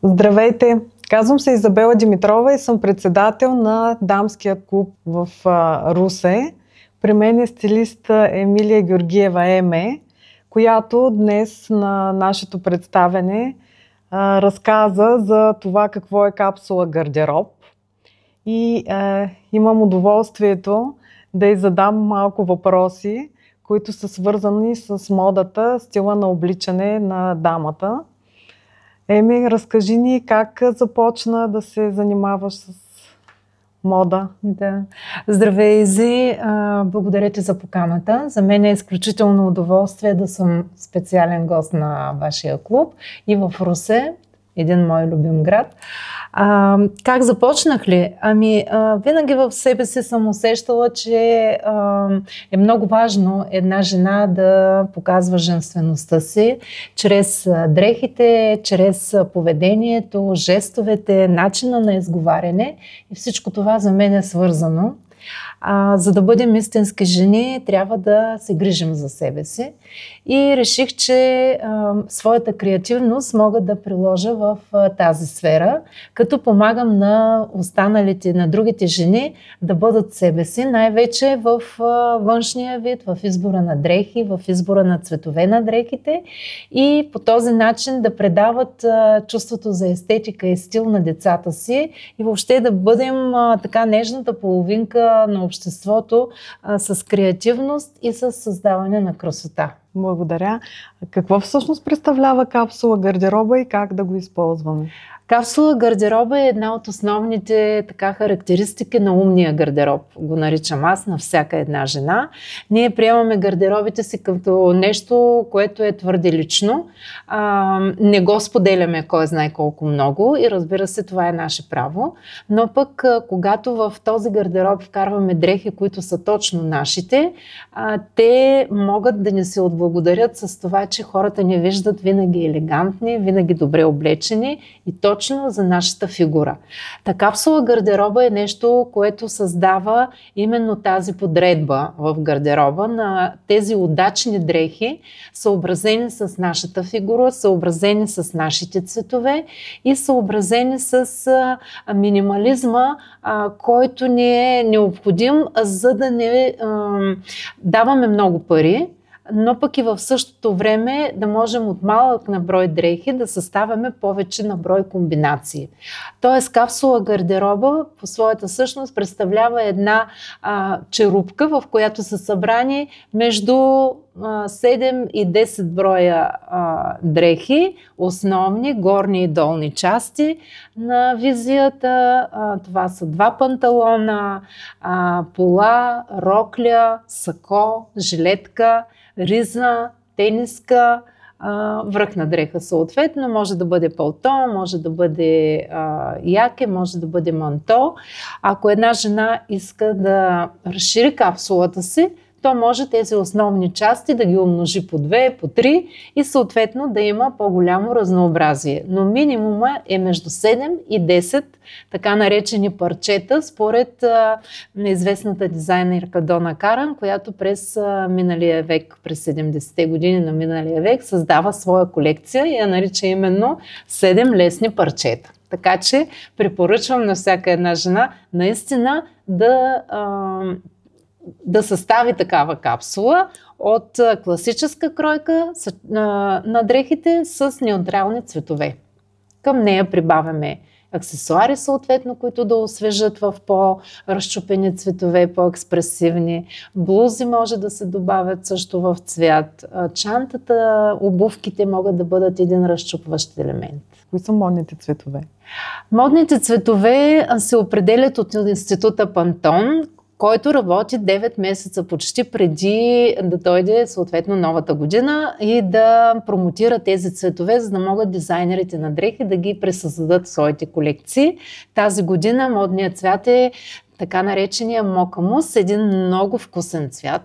Здравейте! Казвам се Изабела Димитрова и съм председател на дамския клуб в Русе. При мен е стилист Емилия Георгиева Еме, която днес на нашето представяне разказа за това какво е капсула гардероб. И имам удоволствието да й задам малко въпроси, които са свързани с модата, стила на обличане на дамата. Еми, разкажи ни как започна да се занимаваш с мода. Да. Здравей, Изи! Благодаря ти за поканата. За мен е изключително удоволствие да съм специален гост на вашия клуб и в Русе, един мой любим град. Как започнах ли? Винаги в себе си съм усещала, че е много важно една жена да показва женствеността си чрез дрехите, чрез поведението, жестовете, начина на изговаряне, и всичко това за мен е свързано. За да бъдем истински жени, трябва да се грижим за себе си. И реших, че своята креативност мога да приложа в тази сфера, като помагам на останалите, на другите жени да бъдат себе си, най-вече в външния вид, в избора на дрехи, в избора на цветове на дрехите, и по този начин да предават чувството за естетика и стил на децата си и въобще да бъдем така нежната половинка на обществото с креативност и с създаване на красота. Благодаря. Какво всъщност представлява капсула гардероба и как да го използваме? Капсула гардероба е една от основните характеристики на умния гардероб. Го наричам аз, на всяка една жена. Ние приемаме гардеробите си като нещо, което е твърде лично. Не го споделяме кой знае колко много и разбира се, това е наше право. Но пък, когато в този гардероб вкарваме дрехи, които са точно нашите, те могат да ни се отблагодарят с това, че хората ни виждат винаги елегантни, винаги добре облечени и точно за нашата фигура. Та капсула гардероба е нещо, което създава именно тази подредба в гардероба на тези удачни дрехи, съобразени с нашата фигура, съобразени с нашите цветове и съобразени с минимализма, който ни е необходим, за да не даваме много пари, но пък и в същото време да можем от малък наброй дрехи да съставяме повече наброй комбинации. Тоест капсула гардероба по своята същност представлява една черупка, в която са събрани между 7 и 10 броя дрехи, основни, горни и долни части на визията. Това са 2 панталона, пола, рокля, сако, жилетка, риза, тениска, връхна дреха съответно. Може да бъде палто, може да бъде яке, може да бъде манто. Ако една жена иска да разшири капсулата си, то може тези основни части да ги умножи по 2, по 3 и съответно да има по-голямо разнообразие. Но минимума е между 7 и 10 така наречени парчета, според неизвестната дизайнерка Дона Каран, която през миналия век, през 70-те години на миналия век, създава своя колекция и я нарича именно 7 лесни парчета. Така че препоръчвам на всяка една жена наистина да състави такава капсула от класическа кройка на дрехите с неутрални цветове. Към нея прибавяме аксесуари съответно, които да освежат в по-разчупени цветове, по-експресивни. Блузи може да се добавят също в цвят. Чантата, обувките могат да бъдат един разчупващ елемент. Кои са модните цветове? Модните цветове се определят от института Пантон, който работи 9 месеца почти преди да дойде съответно новата година и да промотира тези цветове, за да могат дизайнерите на дрехи да ги пресъздадат в своите колекции. Тази година модният цвят е така наречения мокамус, един много вкусен цвят,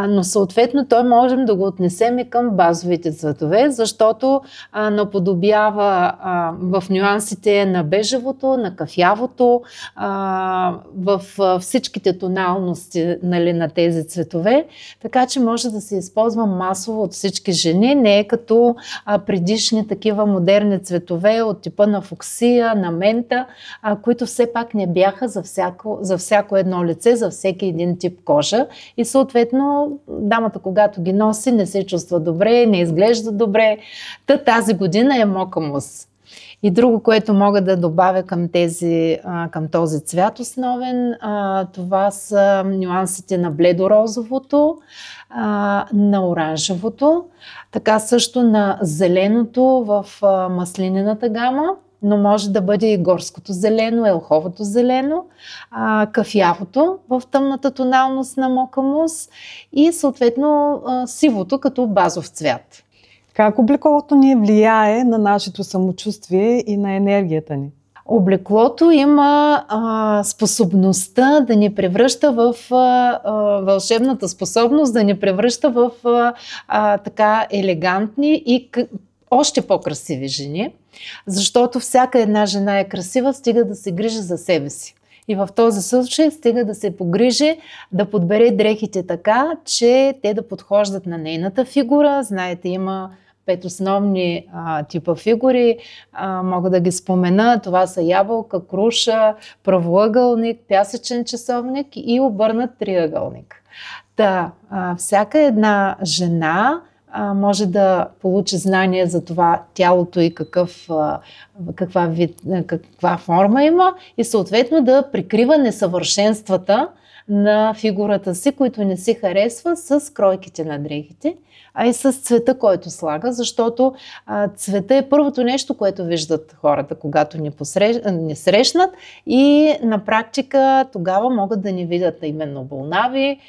но съответно той можем да го отнесем и към базовите цветове, защото наподобява в нюансите на бежевото, на кафявото, в всичките тоналности, нали, на тези цветове, така че може да се използва масово от всички жени, не е като предишни такива модерни цветове от типа на фуксия, на мента, които все пак не бяха за всяко едно лице, за всеки един тип кожа и съответно дамата, когато ги носи, не се чувства добре, не изглежда добре. Тази година е мокамус. И друго, което мога да добавя към този цвят основен, това са нюансите на бледорозовото, на оранжевото, така също на зеленото в маслинената гама, но може да бъде и горското зелено, елховото зелено, кафявото в тъмната тоналност на мокамус и съответно сивото като базов цвят. Как облеклото ни влияе на нашето самочувствие и на енергията ни? Облеклото има способността да ни превръща в вълшебната способност, да ни превръща в така елегантни и още по-красиви жени, защото всяка една жена е красива, стига да се грижи за себе си. И в този случай стига да се погрижи да подбере дрехите така, че те да подхождат на нейната фигура. Знаете, има 5 основни типа фигури, мога да ги спомена. Това са ябълка, круша, правоъгълник, пясъчен часовник и обърнат триъгълник. Всяка една жена може да получи знание за това тялото и каква форма има и съответно да прикрива несъвършенствата на фигурата си, които не си харесва с кройките на дрехите, а и с цвета, който слага, защото цвета е първото нещо, което виждат хората, когато ни срещнат и на практика тогава могат да ни видят именно болнави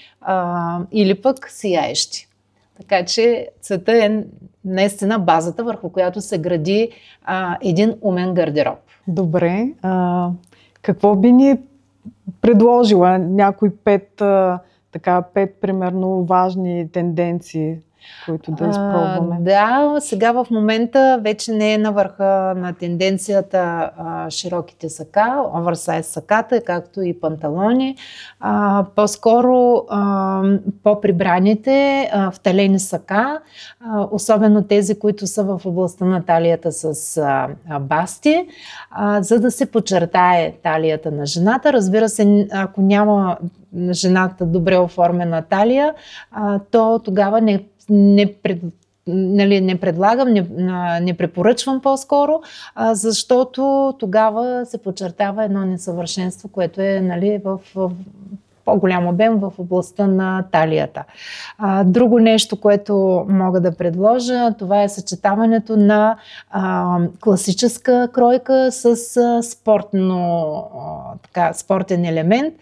или пък сияещи. Така че цвета е наистина базата, върху която се гради един умен гардероб. Добре. Какво би ни предложила някои 5 примерно важни тенденции, които да изпробваме? Да, сега в момента вече не е на върха на тенденцията широките сака, оверсайз саката, както и панталони. По-скоро по-прибраните вталени сака, особено тези, които са в областта на талията с басти, за да се подчертае талията на жената. Разбира се, ако няма жената добре оформена талия, то тогава не предлагам, не препоръчвам по-скоро, защото тогава се подчертава едно несъвършенство, което е в по-голям обем в областта на талията. Друго нещо, което мога да предложа, това е съчетаването на класическа кройка с спортен елемент.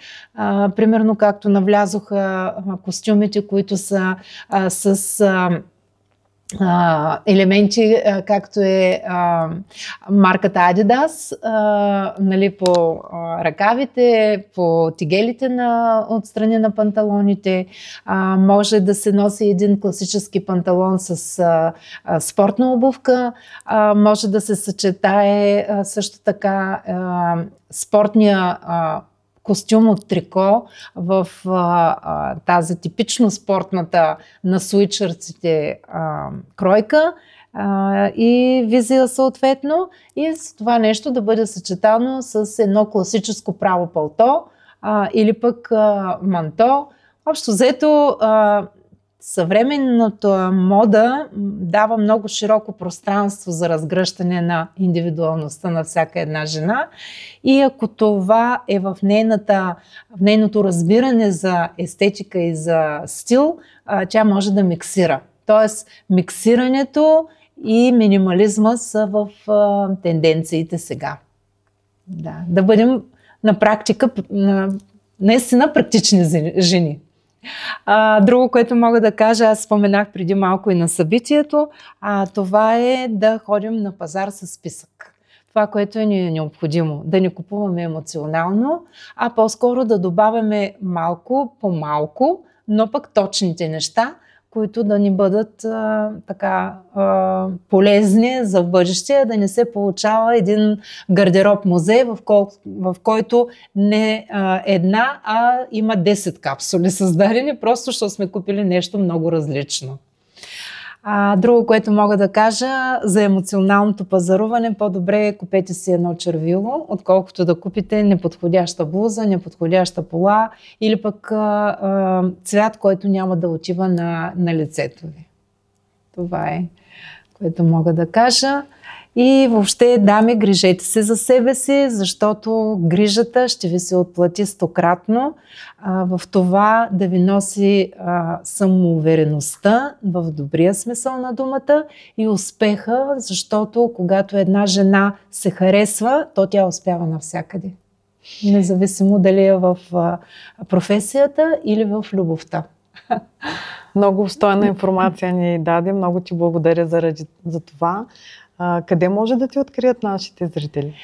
Примерно както навлязоха костюмите, които са с елементи, както е марката Adidas, по ръкавите, по тигелите отстрани на панталоните. Може да се носи един класически панталон с спортна обувка. Може да се съчетае също така спортния костюм от трико в тази типично спортната на суичърците кройка и визия съответно. И с това нещо да бъде съчетано с едно класическо право палто или пък манто. Общо взето съвременната мода дава много широко пространство за разгръщане на индивидуалността на всяка една жена и ако това е в нейното разбиране за естетика и за стил, тя може да миксира. Тоест миксирането и минимализма са в тенденциите сега. Да бъдем на практика наистина практични жени. Друго, което мога да кажа, аз споменах преди малко и на събитието, това е да ходим на пазар с списък. това, което ни е необходимо. Да не купуваме емоционално, а по-скоро да добавяме малко по малко, но пък точните неща, които да ни бъдат полезни за в бъдеще, да не се получава един гардероб-музей, в който не една, а има 10 капсули създадени, просто защото сме купили нещо много различно. Друго, което мога да кажа за емоционалното пазаруване, по-добре купете си едно червило, отколкото да купите неподходяща блуза, неподходяща пола или пък цвят, който няма да отива на лицето ви. Това е, което мога да кажа. И въобще, дами, грижете се за себе си, защото грижата ще ви се отплати стократно в това да ви носи самоувереността в добрия смисъл на думата и успеха, защото когато една жена се харесва, то тя успява навсякъде. Независимо дали е в професията или в любовта. Много обстойна информация ни даде. Много ти благодаря за това. Къде може да ти открият нашите зрители?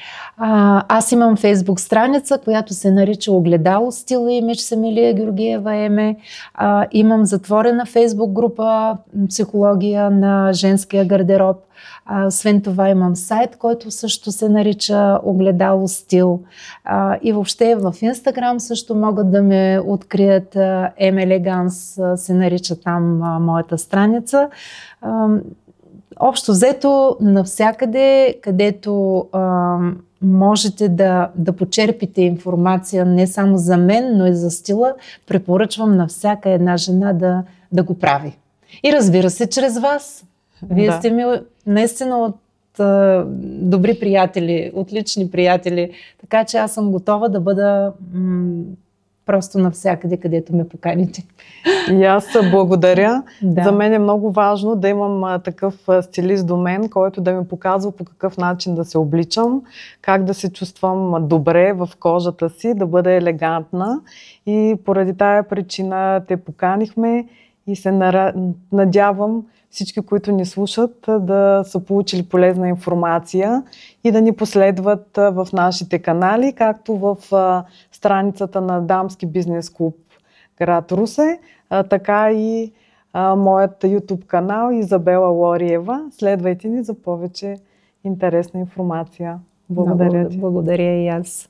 Аз имам фейсбук страница, която се нарича Огледало стил и имидж с Емилия Георгиева Еме. Имам затворена фейсбук група Психология на женския гардероб. Освен това имам сайт, който също се нарича Огледало стил. И въобще в Инстаграм също могат да ме открият. Емелеганс се нарича там моята страница. Общо взето, навсякъде, където можете да почерпите информация не само за мен, но и за стила, препоръчвам на всяка една жена да го прави. И разбира се, чрез вас. Вие сте ми наистина от добри приятели, отлични приятели, така че аз съм готова да бъда просто навсякъде, където ме поканите. И аз благодаря. За мен е много важно да имам такъв стилист до мен, който да ми показва по какъв начин да се обличам, как да се чувствам добре в кожата си, да бъда елегантна. И поради тая причина те поканихме и се надявам всички, които ни слушат, да са получили полезна информация и да ни последват в нашите канали, както в страницата на Дамски бизнес клуб град Русе, така и моят YouTube канал Изабела Лориева. Следвайте ни за повече интересна информация. Благодаря ти. Благодаря и аз.